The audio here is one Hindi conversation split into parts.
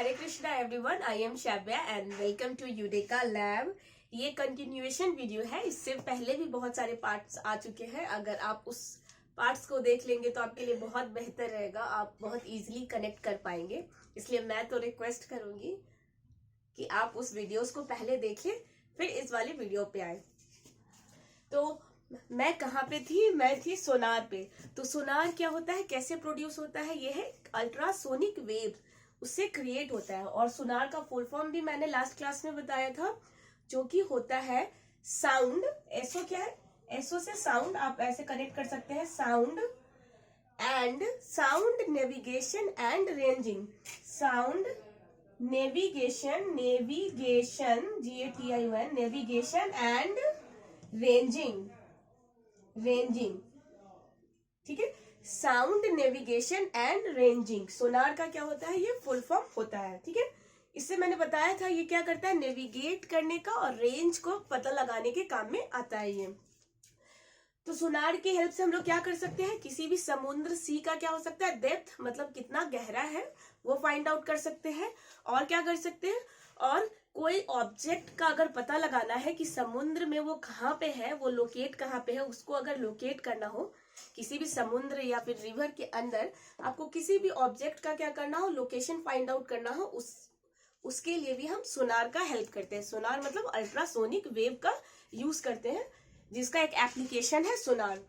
Hare Krishna everyone, I am Shavya and welcome to यूडेका लैब। ये कंटिन्यूएशन वीडियो है। इससे पहले भी बहुत सारे पार्ट्स आ चुके हैं। अगर आप उस पार्ट्स को देख लेंगे तो आपके लिए बहुत बेहतर रहेगा, आप बहुत इजीली कनेक्ट कर पाएंगे। इसलिए मैं तो रिक्वेस्ट करूंगी कि आप उस वीडियोस को पहले देखें फिर इस वाली वीडियो पे आए। तो मैं कहाँ पे थी? मैं थी सोनार पे। तो सोनार क्या होता है, कैसे प्रोड्यूस होता है? ये है अल्ट्रासोनिक वेव, उससे क्रिएट होता है। और सोनार का फुल फॉर्म भी मैंने लास्ट क्लास में बताया था, जो कि होता है साउंड। एसओ क्या है? एसओ से साउंड आप ऐसे कनेक्ट कर सकते हैं, sound and sound navigation and ranging. Sound navigation, GATION, navigation and ranging. ठीक है, sound navigation and ranging sonar का क्या होता है? ये फुल फॉर्म होता है। ठीक है, इससे मैंने बताया था ये क्या करता है, नेविगेट करने का और रेंज को पता लगाने के काम में आता है ये। तो सोनार की हेल्प से हम लोग क्या कर सकते हैं, किसी भी समुद्र, सी का क्या हो सकता है, डेप्थ मतलब कितना गहरा है वो फाइंड आउट कर सकते हैं। और क्या कर सकते हैं, और कोई ऑब्जेक्ट का अगर पता लगाना है कि समुद्र में वो कहाँ पे है, वो लोकेट कहाँ पे है, उसको अगर लोकेट करना हो किसी भी समुद्र या फिर रिवर के अंदर, आपको किसी भी ऑब्जेक्ट का क्या करना हो, लोकेशन फाइंड आउट करना हो, उसके लिए भी हम सोनार का हेल्प करते हैं। सोनार मतलब अल्ट्रासोनिक वेव का यूज करते हैं, जिसका एक एप्लीकेशन है सोनार।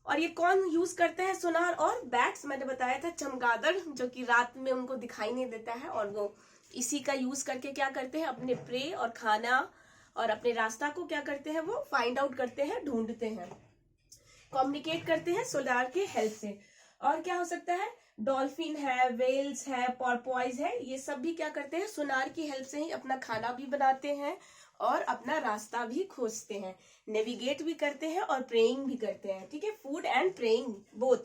और ये कौन यूज करते हैं सोनार? और बैट्स, मैंने बताया था चमगादड़, जो कि रात में उनको दिखाई नहीं देता है, और वो इसी का यूज करके क्या करते हैं, अपने प्रे और खाना और अपने रास्ता को क्या करते हैं, वो फाइंड आउट करते हैं, ढूंढते हैं, कम्युनिकेट करते हैं सोनार के हेल्प से। और क्या हो सकता है, डॉल्फिन है, वेल्स है, पॉर्पॉइज है, ये सब भी क्या करते हैं, सोनार की हेल्प से ही अपना खाना भी बनाते हैं और अपना रास्ता भी खोजते हैं, नेविगेट भी करते हैं और प्रेइंग भी करते हैं। ठीक है, फूड एंड प्रेइंग बोथ।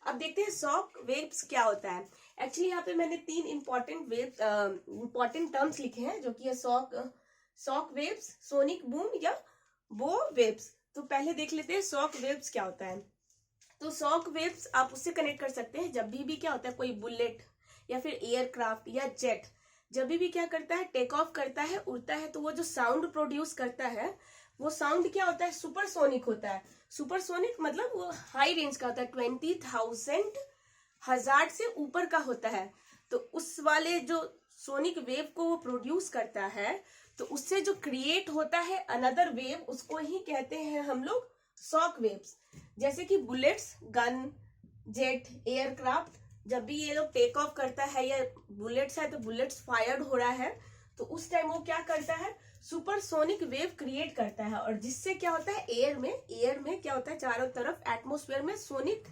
अब देखते हैं शॉक वेव्स क्या होता है। एक्चुअली यहाँ पे मैंने 3 इंपॉर्टेंट टर्म्स लिखे हैं, जो कि है शॉक वेव्स, सोनिक बूम या बो वेव्स। तो पहले देख लेते हैं शॉक वेव्स क्या होता है। तो शॉक वेव्स आप उससे कनेक्ट कर सकते हैं जब भी क्या होता है, कोई बुलेट या फिर एयरक्राफ्ट या जेट जब भी क्या करता है, टेक ऑफ करता है, उड़ता है, तो वो जो साउंड प्रोड्यूस करता है वो साउंड क्या होता है, सुपरसोनिक होता है। सुपरसोनिक मतलब वो हाई रेंज का होता है, 20,000 हजार से ऊपर का होता है। तो उस वाले जो सोनिक वेव को वो प्रोड्यूस करता है, तो उससे जो क्रिएट होता है अनदर वेव, उसको ही कहते हैं हम लोग शॉक वेव्स। जैसे कि बुलेट्स, गन, जेट, एयरक्राफ्ट, जब भी ये लोग टेक ऑफ करता है या बुलेट्स है तो बुलेट्स फायर्ड हो रहा है, तो उस टाइम वो क्या करता है, सुपरसोनिक वेव क्रिएट करता है। और जिससे क्या होता है, एयर में क्या होता है, चारों तरफ एटमॉस्फेयर में सोनिक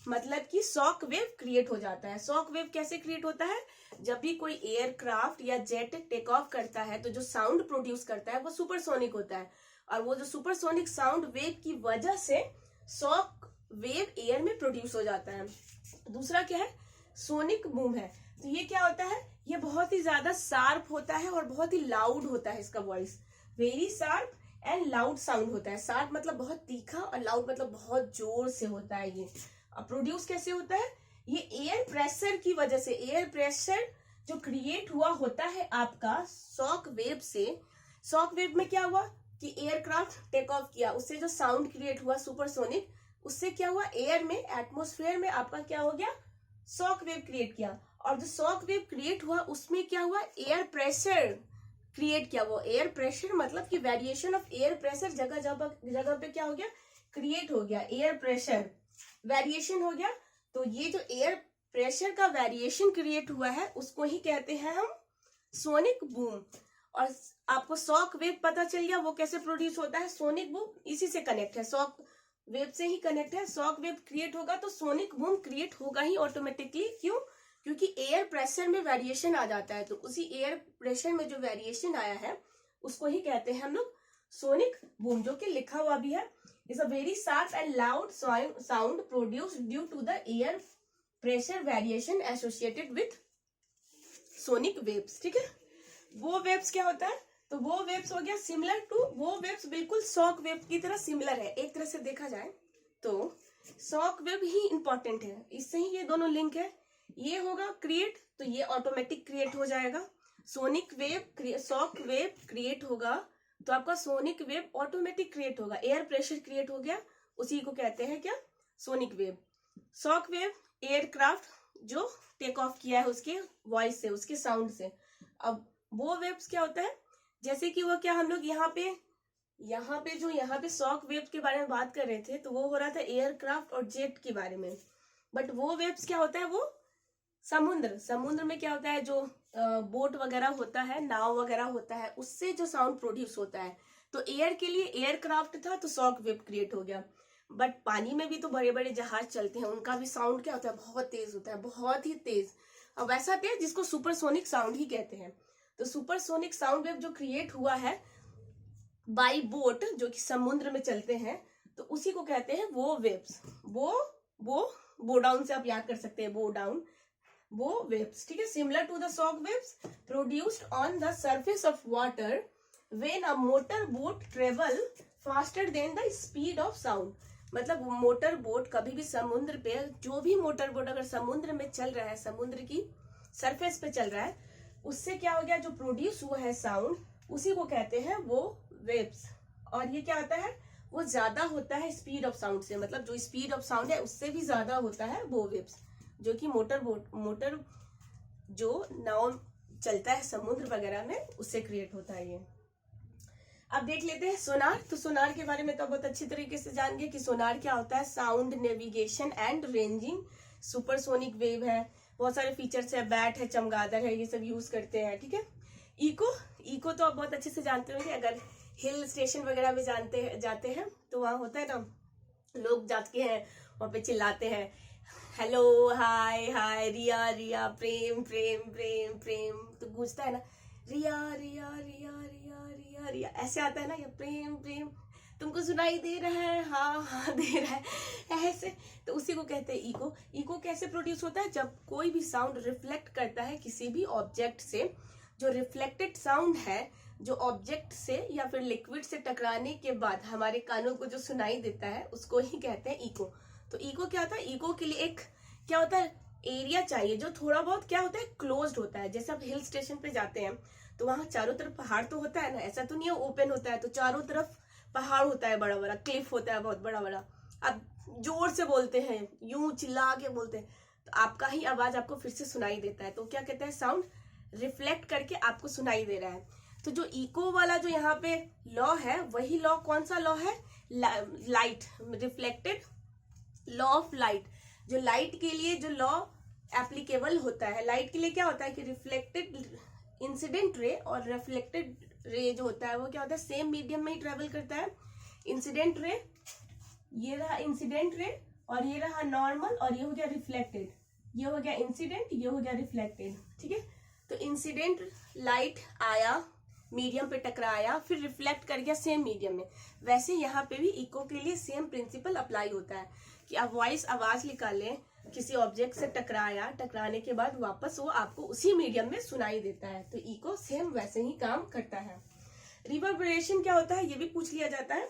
मतलब कि शॉक वेव क्रिएट हो जाता है। शॉक वेव कैसे क्रिएट होता है, जब भी कोई एयरक्राफ्ट या जेट टेक ऑफ करता है तो जो साउंड प्रोड्यूस करता है वो सुपरसोनिक होता है, और वो जो सुपरसोनिक साउंड वेव की वजह से शॉक वेव एयर में प्रोड्यूस हो जाता है। दूसरा क्या है, सोनिक बूम है। तो ये क्या होता है, ये बहुत ही ज्यादा शार्प होता है और बहुत ही लाउड होता है, इसका voice very sharp and loud sound होता है। शार्प मतलब बहुत तीखा और लाउड मतलब बहुत जोर से होता है। ये प्रोड्यूस कैसे होता है, ये एयर प्रेशर की वजह से, एयर प्रेशर जो क्रिएट हुआ होता है आपका शॉक वेव से। शॉक वेव में क्या हुआ कि एयरक्राफ्ट टेक ऑफ किया, उससे जो साउंड क्रिएट हुआ सुपरसोनिक, उससे क्या हुआ, एयर में एटमॉस्फेयर में आपका क्या हो गया, शॉक वेव क्रिएट किया। और जो शॉक वेव क्रिएट हुआ उसमें क्या हुआ, एयर प्रेशर क्रिएट किया। वो एयर प्रेशर मतलब कि वेरिएशन ऑफ एयर प्रेशर जगह जगह पे क्या हो गया, क्रिएट हो गया, एयर प्रेशर वेरिएशन हो गया। तो ये जो एयर प्रेशर का वेरिएशन क्रिएट हुआ है उसको ही कहते हैं हम सोनिक बूम। और आपको शॉक वेव पता चल गया वो कैसे प्रोड्यूस होता है, सोनिक बूम इसी से कनेक्ट है, शॉक वेव से ही कनेक्ट है। शॉक वेव क्रिएट होगा तो सोनिक बूम क्रिएट होगा ही ऑटोमेटिकली। क्यों? क्योंकि एयर प्रेशर में वेरिएशन आ जाता है, तो उसी एयर प्रेशर में जो वेरिएशन आया है उसको ही कहते हैं हम लोग सोनिक बूम, जो कि लिखा हुआ भी है, is a very sharp and loud sound produced due to the air pressure variation associated with sonic waves। ठीक है, वो वेव्स क्या होता है, तो वो वेव्स हो गया सिमिलर टू, वो वेव्स बिल्कुल शॉक वेव की तरह सिमिलर है। एक तरह से देखा जाए तो शॉक वेव ही इंपॉर्टेंट है, इससे ही ये दोनों लिंक है। ये होगा क्रिएट, तो ये ऑटोमेटिक क्रिएट हो जाएगा। Sonic wave, shock wave create होगा तो आपका सोनिक वेव ऑटोमेटिक क्रिएट होगा। एयर प्रेशर क्रिएट हो गया, उसी को कहते हैं क्या, sonic wave. Shock wave aircraft जो टेक ऑफ किया है उसके वॉइस से, उसके साउंड से। अब वो वेव्स क्या होता है, जैसे कि वो क्या हम लोग यहाँ पे शॉक वेव के बारे में बात कर रहे थे, तो वो हो रहा था एयरक्राफ्ट और जेट के बारे में। बट वो वेव्स क्या होता है, वो समुद्र में क्या होता है, जो बोट वगैरह होता है, नाव वगैरह होता है, उससे जो साउंड प्रोड्यूस होता है। तो एयर के लिए एयरक्राफ्ट था तो शॉक वेव क्रिएट हो गया। बट पानी में भी तो बड़े बड़े जहाज चलते हैं, उनका भी साउंड क्या होता है, बहुत तेज होता है, बहुत ही तेज। अब वैसा तेज जिसको सुपरसोनिक साउंड ही कहते हैं। तो सुपरसोनिक साउंड वेव जो क्रिएट हुआ है बाई बोट, जो कि समुद्र में चलते हैं, तो उसी को कहते हैं वो वेव्स। वो डाउन से आप याद कर सकते हैं, वो डाउन, वो वेव्स, ठीक है। Similar to the shock waves produced on the surface of water when a motor boat travel faster than the speed of sound. मतलब मोटर बोट कभी भी समुद्र पे, जो भी मोटर बोट अगर समुद्र में चल रहा है, समुद्र की सरफेस पे चल रहा है, उससे क्या हो गया, जो प्रोड्यूस हुआ है साउंड, उसी को कहते हैं वो वेव्स। और ये क्या होता है, वो ज्यादा होता है स्पीड ऑफ साउंड से, मतलब जो स्पीड ऑफ साउंड है उससे भी ज्यादा होता है वो वेव्स, जो कि मोटर जो नाव चलता है समुद्र वगैरह में, उससे क्रिएट होता है ये। अब देख लेते हैं सोनार। तो सोनार के बारे में तो बहुत अच्छी तरीके से जान गए कि सोनार क्या होता है, sound navigation and ranging. Supersonic wave है, बहुत सारे फीचर्स है, बैट है, चमगादड़ है, ये सब यूज करते हैं, ठीक है। इको तो आप बहुत अच्छे से जानते होंगे, अगर हिल स्टेशन वगैरह में जाते हैं तो वहां होता है ना, लोग जाते हैं वहां पे चिल्लाते हैं, हेलो, हाय हाय, रिया रिया, प्रेम प्रेम प्रेम प्रेम, तो गूंजता है ना, रिया रिया रिया रिया रिया रिया, ऐसे आता है ना, या प्रेम प्रेम, तुमको सुनाई दे रहा है, हाँ हाँ दे रहा है, ऐसे। तो उसी को कहते हैं इको। इको कैसे प्रोड्यूस होता है, जब कोई भी साउंड रिफ्लेक्ट करता है किसी भी ऑब्जेक्ट से, जो रिफ्लेक्टेड साउंड है, जो ऑब्जेक्ट से या फिर लिक्विड से टकराने के बाद हमारे कानों को जो सुनाई देता है, उसको ही कहते हैं इको। तो इको क्या होता है, इको के लिए एक क्या होता है, एरिया चाहिए जो थोड़ा बहुत क्या होता है, क्लोज्ड होता है। जैसे आप हिल स्टेशन पे जाते हैं तो वहां चारों तरफ पहाड़ तो होता है ना, ऐसा तो नहीं है ओपन होता है, तो चारों तरफ पहाड़ होता है, बड़ा बड़ा क्लिफ होता है, बहुत बड़ा बड़ा। आप जोर से बोलते हैं, यूं चिल्ला के बोलते हैं, तो आपका ही आवाज आपको फिर से सुनाई देता है, तो क्या कहते हैं, साउंड रिफ्लेक्ट करके आपको सुनाई दे रहा है। तो जो इको वाला जो यहाँ पे लॉ है, वही लॉ कौन सा लॉ है, light, reflected law of light. जो लाइट के लिए जो लॉ एप्लीकेबल होता है, लाइट के लिए क्या होता है कि रिफ्लेक्टेड इंसिडेंट रे और रिफ्लेक्टेड रे जो होता है वो क्या होता है, सेम मीडियम में ही ट्रेवल करता है। इंसिडेंट रे, ये रहा इंसिडेंट रे, और ये रहा नॉर्मल, और ये हो गया रिफ्लेक्टेड, ये हो गया इंसिडेंट, ये हो गया रिफ्लेक्टेड, ठीक है। तो इंसिडेंट लाइट आया, मीडियम पे टकराया, फिर रिफ्लेक्ट कर गया सेम मीडियम में। वैसे यहाँ पे भी इको के लिए सेम प्रिंसिपल अप्लाई होता है कि आप वॉइस आवाज निकालें, किसी ऑब्जेक्ट से टकराया, टकराने के बाद वापस वो आपको उसी मीडियम में सुनाई देता है। तो इको सेम वैसे ही काम करता है। रिवर्बरेशन क्या होता है, ये भी पूछ लिया जाता है।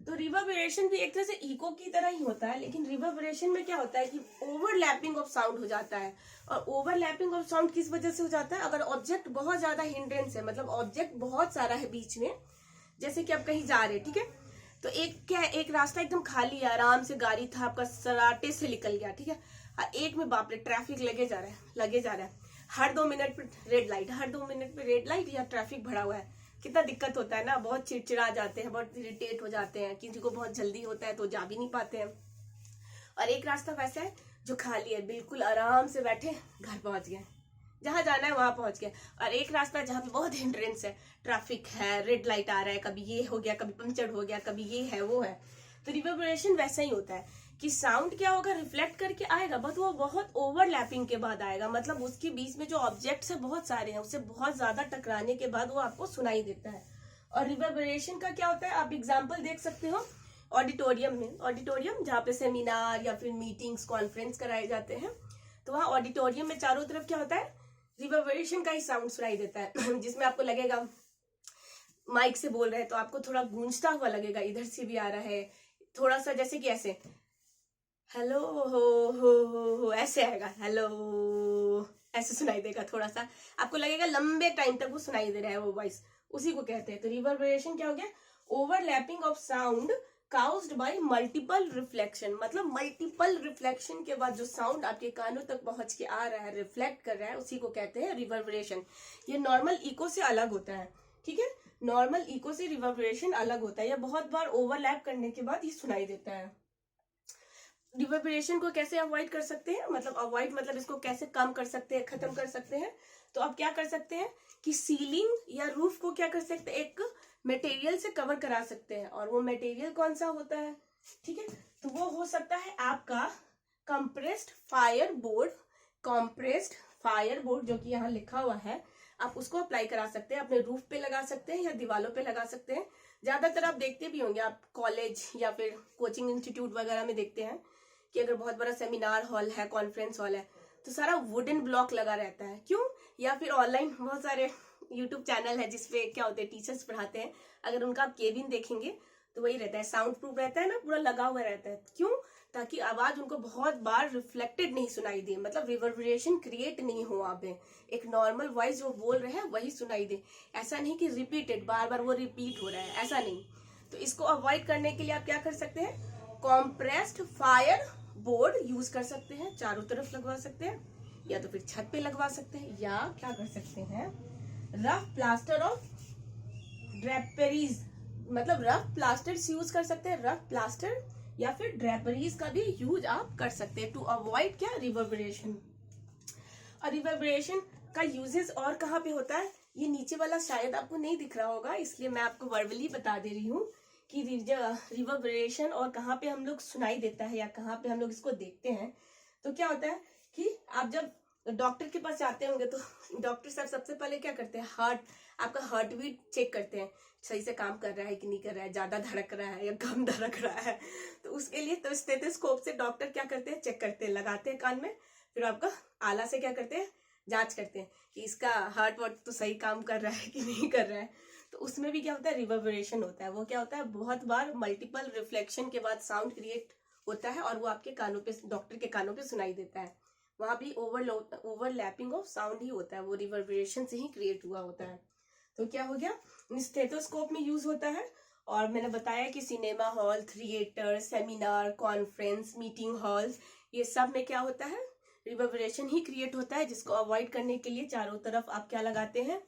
तो रिवर्बरेशन भी एक तरह से इको की तरह ही होता है, लेकिन रिवर्बरेशन में क्या होता है कि ओवरलैपिंग ऑफ साउंड हो जाता है। और ओवरलैपिंग ऑफ साउंड किस वजह से हो जाता है, अगर ऑब्जेक्ट बहुत ज्यादा हिंड्रेंस है, मतलब ऑब्जेक्ट बहुत सारा है बीच में, जैसे कि आप कहीं जा रहे हैं, ठीक है, तो एक रास्ता एकदम खाली है, आराम से गाड़ी था, आपका सराटे से निकल गया, ठीक है, और एक में बाप रे ट्रैफिक लगे जा रहा है, हर 2 मिनट पे रेड लाइट, हर 2 मिनट पे रेड लाइट या ट्रैफिक भरा हुआ है, कितना दिक्कत होता है ना, बहुत चिड़चिड़ा जाते हैं, बहुत इरिटेट हो जाते हैं, किसी को बहुत जल्दी होता है तो जा भी नहीं पाते हैं। और एक रास्ता वैसा है जो खाली है, बिल्कुल आराम से बैठे घर पहुंच गए, जहां जाना है वहां पहुंच गए। और एक रास्ता जहाँ पे बहुत हिंड्रेंस है, ट्रैफिक है, रेड लाइट आ रहा है, कभी ये हो गया, कभी पंचर हो गया, कभी ये है वो है। तो रिवर्बरेशन वैसा ही होता है कि साउंड क्या होगा, रिफ्लेक्ट करके आएगा, बट वो बहुत ओवरलैपिंग के बाद आएगा, मतलब उसके बीच में जो ऑब्जेक्ट्स है बहुत सारे हैं, उससे बहुत ज्यादा टकराने के बाद वो आपको सुनाई देता है। और रिवर्बरेशन का क्या होता है, आप एग्जाम्पल देख सकते हो ऑडिटोरियम में, ऑडिटोरियम जहाँ पे सेमिनार या फिर मीटिंग्स, कॉन्फ्रेंस कराए जाते हैं, तो वहाँ ऑडिटोरियम में चारों तरफ क्या होता है, रिवर्बरेशन का ही साउंड सुनाई देता है, जिसमें आपको लगेगा माइक से बोल रहे हैं तो आपको थोड़ा गूंजता हुआ लगेगा, इधर से भी आ रहा है थोड़ा सा, जैसे कि ऐसे हेलो हो ऐसे ऐसे आएगा, हेलो ऐसे सुनाई देगा, थोड़ा सा आपको लगेगा लंबे टाइम तक वो सुनाई दे रहा है वो वॉइस, उसी को कहते हैं। तो रिवर्बरेशन क्या हो गया, overlapping of sound caused bye multiple reflection, मतलब मल्टीपल रिफ्लेक्शन के बाद जो साउंड आपके कानों तक पहुंच के आ रहा है, रिफ्लेक्ट कर रहा है, उसी को कहते हैं रिवर्बरेशन। ये नॉर्मल इको से अलग होता है, ठीक है, नॉर्मल इको से रिवर्बरेशन अलग होता है, या बहुत बार ओवरलैप करने के बाद ये सुनाई देता है। रिवर्बरेशन को कैसे अवॉइड कर सकते हैं, मतलब अवॉइड मतलब इसको कैसे कम कर सकते हैं, खत्म कर सकते हैं। तो आप क्या कर सकते हैं कि सीलिंग या रूफ को क्या कर सकते हैं, एक मटेरियल से कवर करा सकते हैं, और वो मटेरियल कौन सा होता है, ठीक है, तो वो हो सकता है आपका compressed fire board, compressed fire board जो कि यहाँ लिखा हुआ है, आप उसको अप्लाई करा सकते हैं, अपने रूफ पे लगा सकते हैं या दीवालों पे लगा सकते हैं। ज्यादातर आप देखते भी होंगे, आप कॉलेज या फिर कोचिंग इंस्टीट्यूट वगैरह में देखते हैं कि अगर बहुत बड़ा सेमिनार हॉल है, कॉन्फ्रेंस हॉल है, तो सारा वुडन ब्लॉक लगा रहता है, क्यों, या फिर ऑनलाइन बहुत सारे यूट्यूब चैनल है जिसपे क्या होते हैं, टीचर्स पढ़ाते हैं, अगर उनका आप केबिन देखेंगे तो वही रहता है, साउंड प्रूफ रहता है ना, पूरा लगा हुआ रहता है, क्यों, ताकि आवाज उनको बहुत बार रिफ्लेक्टेड नहीं सुनाई दे, मतलब रिवर्बरेशन क्रिएट नहीं हो, आप एक नॉर्मल वॉइस जो बोल रहे हैं वही सुनाई दे, ऐसा नहीं कि रिपीटेड बार बार वो रिपीट हो रहा है, ऐसा नहीं। तो इसको अवॉइड करने के लिए आप क्या कर सकते हैं, कॉम्प्रेस्ड फायर बोर्ड यूज कर सकते हैं, चारों तरफ लगवा सकते हैं, या तो फिर छत पे लगवा सकते हैं, या क्या कर सकते हैं, रफ प्लास्टर ऑफ ड्रेपरीज, मतलब रफ प्लास्टर यूज कर सकते हैं, रफ प्लास्टर या फिर ड्रेपरीज का भी यूज आप कर सकते हैं टू अवॉइड क्या, रिवर्बरेशन। और रिवर्बरेशन का यूजेस और कहाँ पे होता है, ये नीचे वाला शायद आपको नहीं दिख रहा होगा, इसलिए मैं आपको वर्बली बता दे रही हूँ कि रिवर्बरेशन और कहाँ पे हम लोग सुनाई देता है या कहाँ पे हम लोग इसको देखते हैं। तो क्या होता है कि आप जब डॉक्टर के पास जाते होंगे तो डॉक्टर साहब सबसे पहले क्या करते हैं, आपका हार्ट बीट चेक करते हैं, सही से काम कर रहा है कि नहीं कर रहा है, ज्यादा धड़क रहा है या कम धड़क रहा है। तो उसके लिए तो स्टेथोस्कोप से डॉक्टर क्या करते हैं, चेक करते हैं, लगाते हैं कान में, फिर आपका आला से क्या करते हैं, जांच करते हैं कि इसका हार्ट वार्ट तो सही काम कर रहा है कि नहीं कर रहा है। तो उसमें भी क्या होता है, रिवर्बरेशन होता है, वो क्या होता है, बहुत बार मल्टीपल रिफ्लेक्शन के बाद साउंड क्रिएट होता है और वो आपके कानों पे, डॉक्टर के कानों पे सुनाई देता है, वहां भी ओवरलैपिंग ऑफ साउंड ही होता है, वो रिवर्बरेशन से ही क्रिएट हुआ होता है। तो क्या हो गया, स्टेथोस्कोप में यूज होता है, और मैंने बताया कि cinema hall, theatre, seminar, conference, meeting halls, ये सब में क्या होता है, रिवर्बरेशन ही क्रिएट होता है, जिसको अवॉइड करने के लिए चारों तरफ आप क्या लगाते हैं,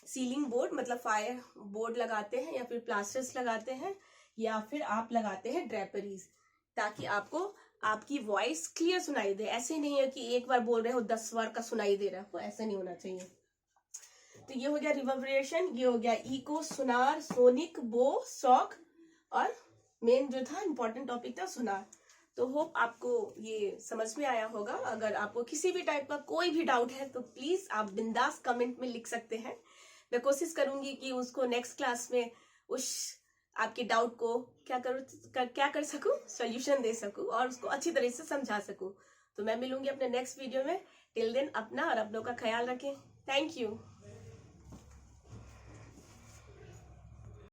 सीलिंग बोर्ड मतलब फायर बोर्ड लगाते हैं, या फिर प्लास्टर्स लगाते हैं, या फिर आप लगाते हैं ड्रेपरीज, ताकि आपको आपकी वॉइस क्लियर सुनाई दे। ऐसे नहीं है कि एक बार बोल रहे हो 10 बार का सुनाई दे रहा है, वो ऐसा नहीं होना चाहिए। तो ये हो गया रिवर्बरेशन, ये हो गया इको, सुनार, सोनिक, बो, शॉक, और मेन जो था इंपॉर्टेंट टॉपिक था सुनार। तो होप आपको ये समझ में आया होगा। अगर आपको किसी भी टाइप का कोई भी डाउट है तो प्लीज आप बिंदास कमेंट में लिख सकते हैं, मैं कोशिश करूंगी कि उसको नेक्स्ट क्लास में उस आपके डाउट को क्या कर सकूं, सॉल्यूशन दे सकूं और उसको अच्छी तरह से समझा सकूं। तो मैं मिलूंगी अपने नेक्स्ट वीडियो में। टिल देन अपना और अपनों का ख्याल रखें। Thank you.